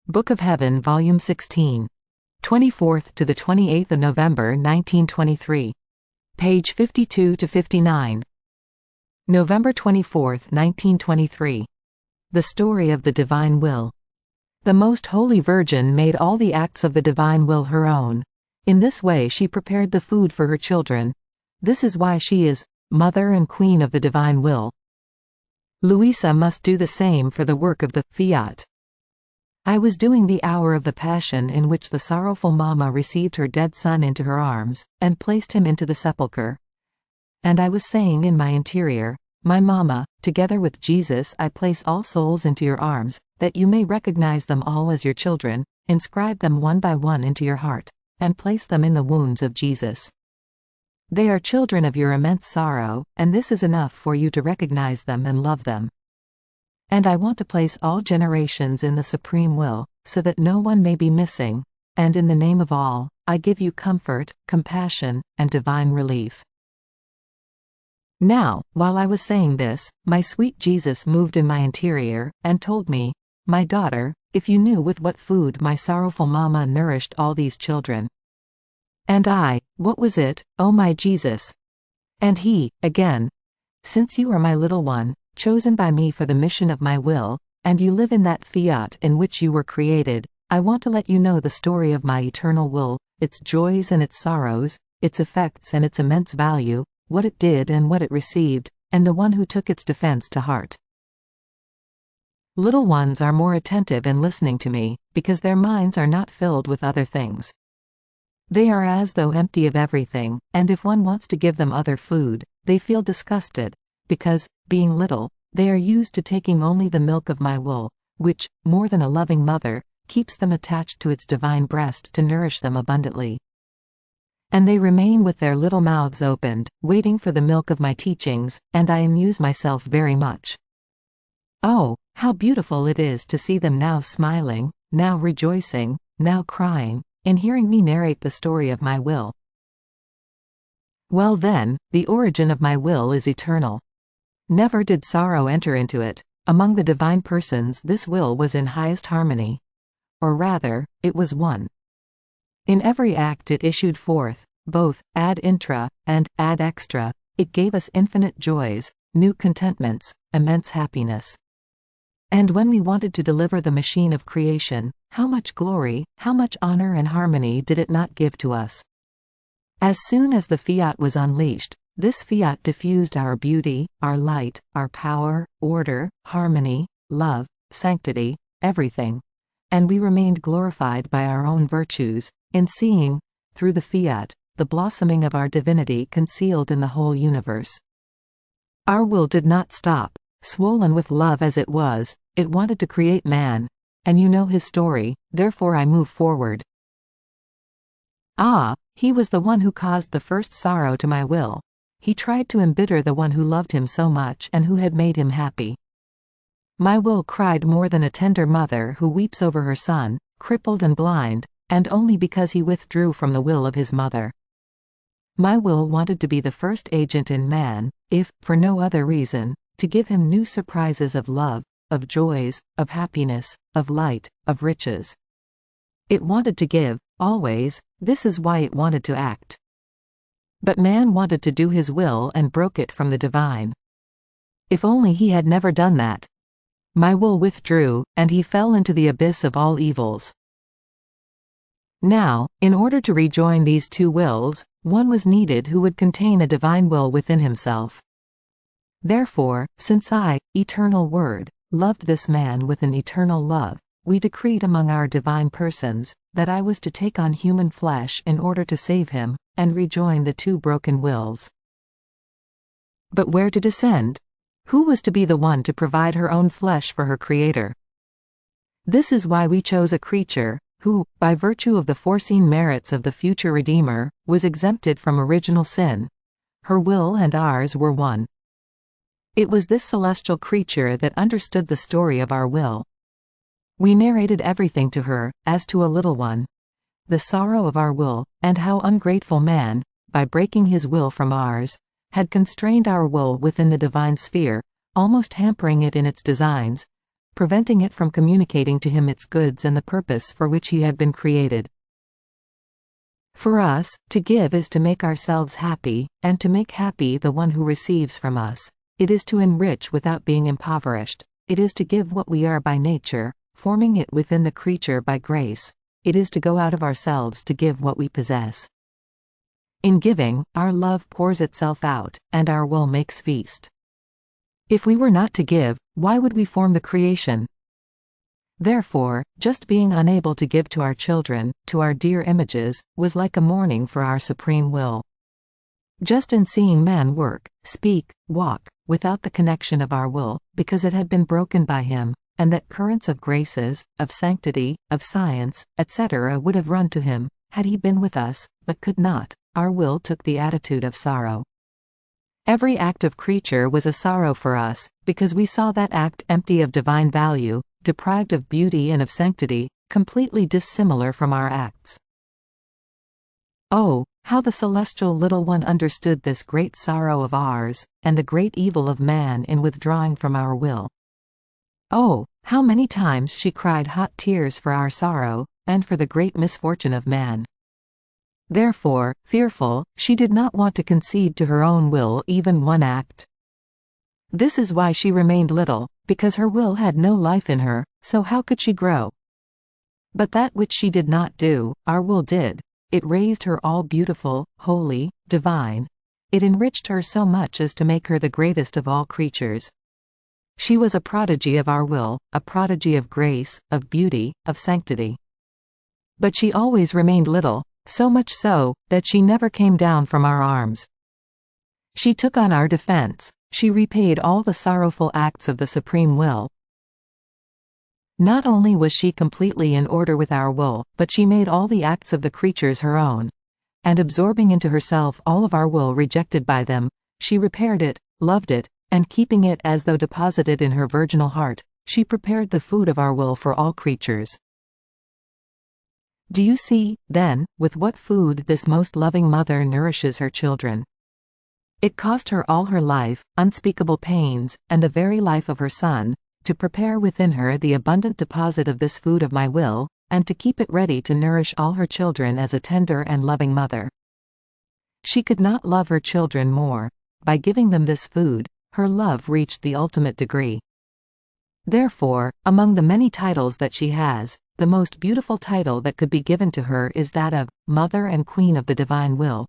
Book of Heaven, Volume 16. 24th to the 28th of November 1923. Page 52 to 59. November 24th, 1923. The Story of the Divine Will. The Most Holy Virgin made all the acts of the Divine Will her own. In this way she prepared the food for her children. This is why she is Mother and Queen of the Divine Will. Luisa must do the same for the work of the Fiat. I was doing the hour of the Passion in which the sorrowful Mama received her dead son into her arms, and placed him into the sepulchre. And I was saying in my interior, My Mama, together with Jesus I place all souls into your arms, that you may recognize them all as your children, inscribe them one by one into your heart, and place them in the wounds of Jesus. They are children of your immense sorrow, and this is enough for you to recognize them and love them. And I want to place all generations in the Supreme Will, so that no one may be missing, and in the name of all, I give you comfort, compassion, and divine relief. Now, while I was saying this, my sweet Jesus moved in my interior, and told me, My daughter, if you knew with what food my sorrowful Mama nourished all these children. And I, what was it, oh my Jesus? And he, again, Since you are my little one, chosen by me for the mission of my will, and you live in that fiat in which you were created, I want to let you know the story of my eternal will, its joys and its sorrows, its effects and its immense value, what it did and what it received, and the one who took its defense to heart. Little ones are more attentive in listening to me, because their minds are not filled with other things. They are as though empty of everything, and if one wants to give them other food, they feel disgusted, because, being little, they are used to taking only the milk of my will, which, more than a loving mother, keeps them attached to its divine breast to nourish them abundantly. And they remain with their little mouths opened, waiting for the milk of my teachings, and I amuse myself very much. Oh, how beautiful it is to see them now smiling, now rejoicing, now crying, in hearing me narrate the story of my will. Well then, the origin of my will is eternal. Never did sorrow enter into it. Among the divine persons this will was in highest harmony. Or rather, it was one. In every act it issued forth, both ad intra and ad extra, it gave us infinite joys, new contentments, immense happiness. And when we wanted to deliver the machine of creation, how much glory, how much honor and harmony did it not give to us? As soon as the fiat was unleashed, this fiat diffused our beauty, our light, our power, order, harmony, love, sanctity, everything. And we remained glorified by our own virtues, in seeing, through the fiat, the blossoming of our divinity concealed in the whole universe. Our will did not stop, swollen with love as it was, it wanted to create man, and you know his story, therefore I move forward. Ah, he was the one who caused the first sorrow to my will. He tried to embitter the one who loved him so much and who had made him happy. My will cried more than a tender mother who weeps over her son, crippled and blind, and only because he withdrew from the will of his mother. My will wanted to be the first agent in man, if, for no other reason, to give him new surprises of love, of joys, of happiness, of light, of riches. It wanted to give, always, this is why it wanted to act. But man wanted to do his will and broke it from the divine. If only he had never done that. My will withdrew, and he fell into the abyss of all evils. Now, in order to rejoin these two wills, one was needed who would contain a divine will within himself. Therefore, since I, eternal Word, loved this man with an eternal love, we decreed among our divine persons, that I was to take on human flesh in order to save him, and rejoin the two broken wills. But where to descend? Who was to be the one to provide her own flesh for her Creator? This is why we chose a creature, who, by virtue of the foreseen merits of the future Redeemer, was exempted from original sin. Her will and ours were one. It was this celestial creature that understood the story of our will. We narrated everything to her, as to a little one. The sorrow of our will, and how ungrateful man, by breaking his will from ours, had constrained our will within the divine sphere, almost hampering it in its designs, preventing it from communicating to him its goods and the purpose for which he had been created. For us, to give is to make ourselves happy, and to make happy the one who receives from us. It is to enrich without being impoverished. It is to give what we are by nature, forming it within the creature by grace. It is to go out of ourselves to give what we possess. In giving, our love pours itself out, and our will makes feast. If we were not to give, why would we form the creation? Therefore, just being unable to give to our children, to our dear images, was like a mourning for our supreme will. Just in seeing man work, speak, walk, without the connection of our will, because it had been broken by him, and that currents of graces, of sanctity, of science, etc. would have run to him, had he been with us, but could not, our will took the attitude of sorrow. Every active creature was a sorrow for us, because we saw that act empty of divine value, deprived of beauty and of sanctity, completely dissimilar from our acts. Oh, how the celestial little one understood this great sorrow of ours, and the great evil of man in withdrawing from our will. Oh, how many times she cried hot tears for our sorrow, and for the great misfortune of man. Therefore, fearful, she did not want to concede to her own will even one act. This is why she remained little, because her will had no life in her, so how could she grow? But that which she did not do, our will did. It raised her all beautiful, holy, divine. It enriched her so much as to make her the greatest of all creatures. She was a prodigy of our will, a prodigy of grace, of beauty, of sanctity. But she always remained little, so much so, that she never came down from our arms. She took on our defense. She repaid all the sorrowful acts of the supreme will. Not only was she completely in order with our will, but she made all the acts of the creatures her own. And absorbing into herself all of our will rejected by them, she repaired it, loved it, and keeping it as though deposited in her virginal heart, she prepared the food of our will for all creatures. Do you see, then, with what food this most loving mother nourishes her children? It cost her all her life, unspeakable pains, and the very life of her son, to prepare within her the abundant deposit of this food of my will, and to keep it ready to nourish all her children as a tender and loving mother. She could not love her children more. By giving them this food, her love reached the ultimate degree. Therefore, among the many titles that she has, the most beautiful title that could be given to her is that of Mother and Queen of the Divine Will.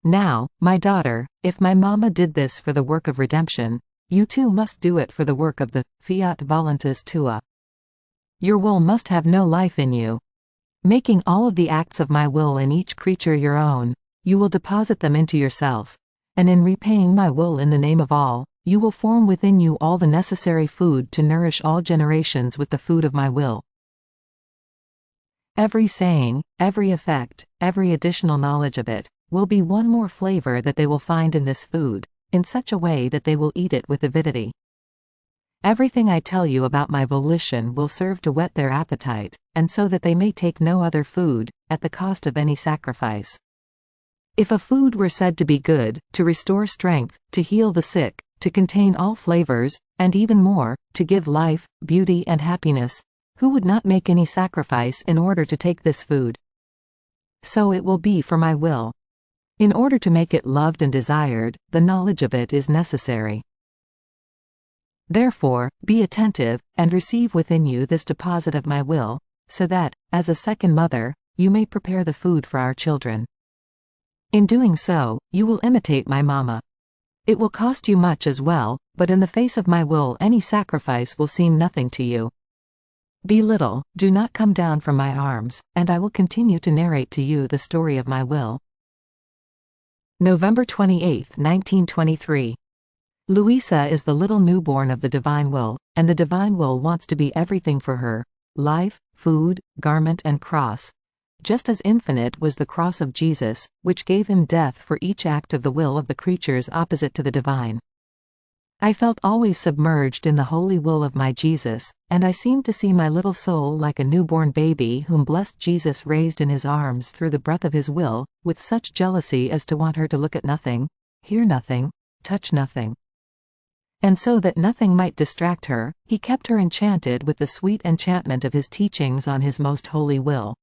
Now, my daughter, if my Mama did this for the work of redemption, you too must do it for the work of the fiat voluntas tua. Your will must have no life in you. Making all of the acts of my will in each creature your own, you will deposit them into yourself, and in repaying my will in the name of all, you will form within you all the necessary food to nourish all generations with the food of my will. Every saying, every effect, every additional knowledge of it, will be one more flavor that they will find in this food, in such a way that they will eat it with avidity. Everything I tell you about my volition will serve to whet their appetite, and so that they may take no other food, at the cost of any sacrifice. If a food were said to be good, to restore strength, to heal the sick, to contain all flavors, and even more, to give life, beauty and happiness, who would not make any sacrifice in order to take this food? So it will be for my will. In order to make it loved and desired, the knowledge of it is necessary. Therefore, be attentive, and receive within you this deposit of my will, so that, as a second mother, you may prepare the food for our children. In doing so, you will imitate my Mama. It will cost you much as well, but in the face of my will any sacrifice will seem nothing to you. Be little, do not come down from my arms, and I will continue to narrate to you the story of my will. November 28, 1923. Luisa is the little newborn of the divine will, and the divine will wants to be everything for her: life, food, garment and cross. Just as infinite was the cross of Jesus, which gave him death for each act of the will of the creatures opposite to the divine. I felt always submerged in the holy will of my Jesus, and I seemed to see my little soul like a newborn baby whom blessed Jesus raised in his arms through the breath of his will, with such jealousy as to want her to look at nothing, hear nothing, touch nothing. And so that nothing might distract her, he kept her enchanted with the sweet enchantment of his teachings on his most holy will.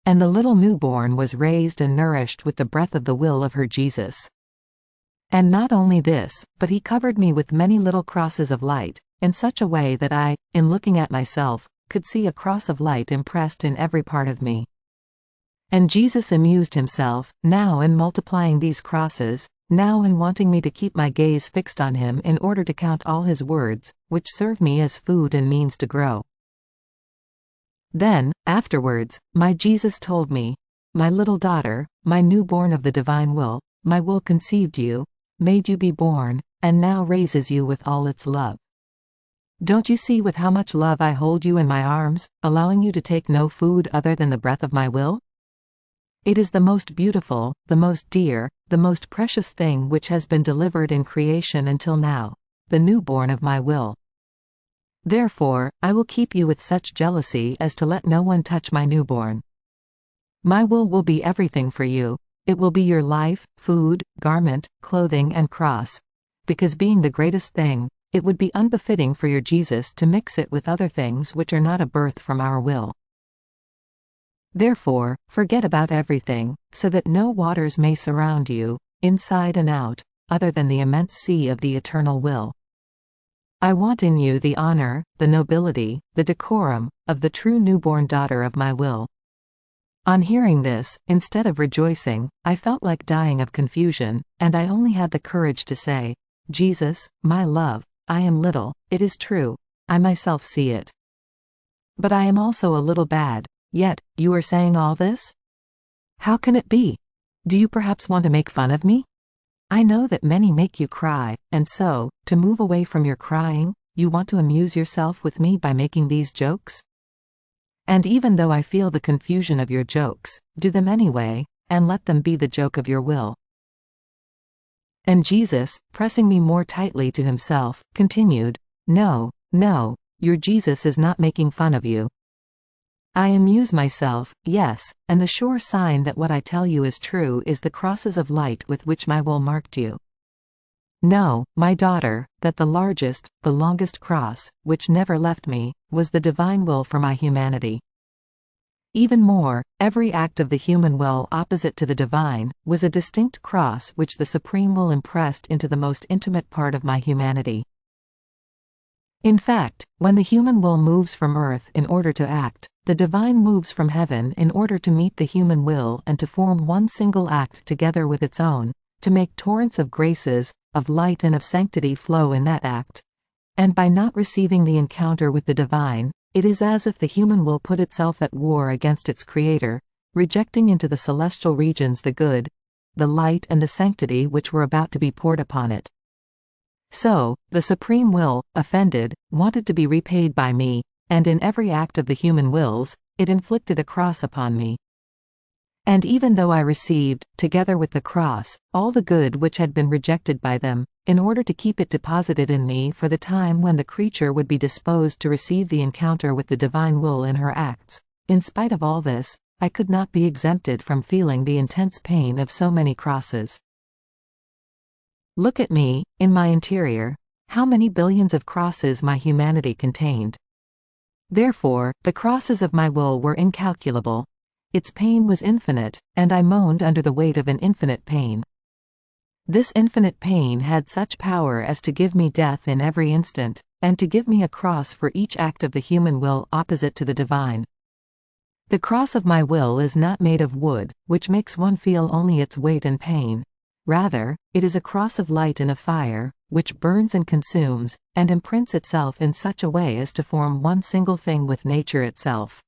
And the little newborn was raised and nourished with the breath of the will of her Jesus. And not only this, but he covered me with many little crosses of light, in such a way that I, in looking at myself, could see a cross of light impressed in every part of me. And Jesus amused himself, now in multiplying these crosses, now in wanting me to keep my gaze fixed on him in order to count all his words, which serve me as food and means to grow. Then, afterwards, my Jesus told me, "My little daughter, my newborn of the divine will, my will conceived you, made you be born, and now raises you with all its love. Don't you see with how much love I hold you in my arms, allowing you to take no food other than the breath of my will? It is the most beautiful, the most dear, the most precious thing which has been delivered in creation until now, the newborn of my will. Therefore, I will keep you with such jealousy as to let no one touch my newborn. My will be everything for you. It will be your life, food, garment, clothing and cross. Because being the greatest thing, it would be unbefitting for your Jesus to mix it with other things which are not a birth from our will. Therefore, forget about everything, so that no waters may surround you, inside and out, other than the immense sea of the eternal will. I want in you the honor, the nobility, the decorum, of the true newborn daughter of my will." On hearing this, instead of rejoicing, I felt like dying of confusion, and I only had the courage to say, "Jesus, my love, I am little, it is true, I myself see it. But I am also a little bad. Yet, you are saying all this? How can it be? Do you perhaps want to make fun of me? I know that many make you cry, and so, to move away from your crying, you want to amuse yourself with me by making these jokes? And even though I feel the confusion of your jokes, do them anyway, and let them be the joke of your will." And Jesus, pressing me more tightly to himself, continued, "No, no, your Jesus is not making fun of you. I amuse myself, yes, and the sure sign that what I tell you is true is the crosses of light with which my will marked you. Know, my daughter, that the largest, the longest cross, which never left me, was the divine will for my humanity. Even more, every act of the human will opposite to the divine, was a distinct cross which the supreme will impressed into the most intimate part of my humanity. In fact, when the human will moves from earth in order to act, the divine moves from heaven in order to meet the human will and to form one single act together with its own, to make torrents of graces, of light and of sanctity flow in that act. And by not receiving the encounter with the divine, it is as if the human will put itself at war against its Creator, rejecting into the celestial regions the good, the light and the sanctity which were about to be poured upon it. So, the supreme will, offended, wanted to be repaid by me, and in every act of the human wills, it inflicted a cross upon me. And even though I received, together with the cross, all the good which had been rejected by them, in order to keep it deposited in me for the time when the creature would be disposed to receive the encounter with the divine will in her acts, in spite of all this, I could not be exempted from feeling the intense pain of so many crosses. Look at me, in my interior, how many billions of crosses my humanity contained. Therefore, the crosses of my will were incalculable. Its pain was infinite, and I moaned under the weight of an infinite pain. This infinite pain had such power as to give me death in every instant, and to give me a cross for each act of the human will opposite to the divine. The cross of my will is not made of wood, which makes one feel only its weight and pain. Rather, it is a cross of light and of fire, which burns and consumes, and imprints itself in such a way as to form one single thing with nature itself.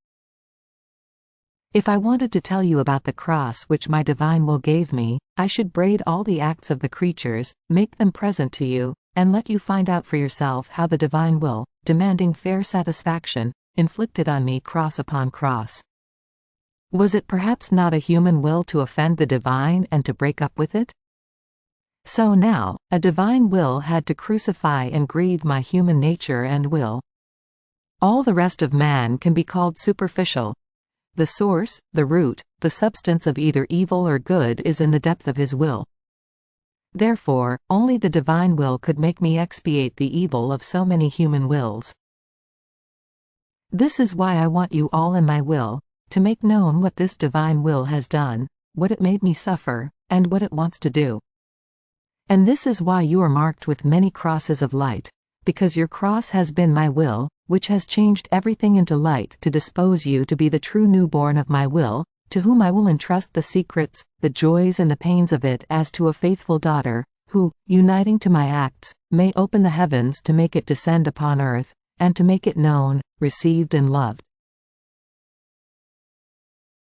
If I wanted to tell you about the cross which my divine will gave me, I should braid all the acts of the creatures, make them present to you, and let you find out for yourself how the divine will, demanding fair satisfaction, inflicted on me cross upon cross. Was it perhaps not a human will to offend the divine and to break up with it? So now, a divine will had to crucify and grieve my human nature and will. All the rest of man can be called superficial. The source, the root, the substance of either evil or good is in the depth of his will. Therefore, only the divine will could make me expiate the evil of so many human wills. This is why I want you all in my will, to make known what this divine will has done, what it made me suffer, and what it wants to do. And this is why you are marked with many crosses of light, because your cross has been my will, which has changed everything into light to dispose you to be the true newborn of my will, to whom I will entrust the secrets, the joys and the pains of it as to a faithful daughter, who, uniting to my acts, may open the heavens to make it descend upon earth, and to make it known, received and loved.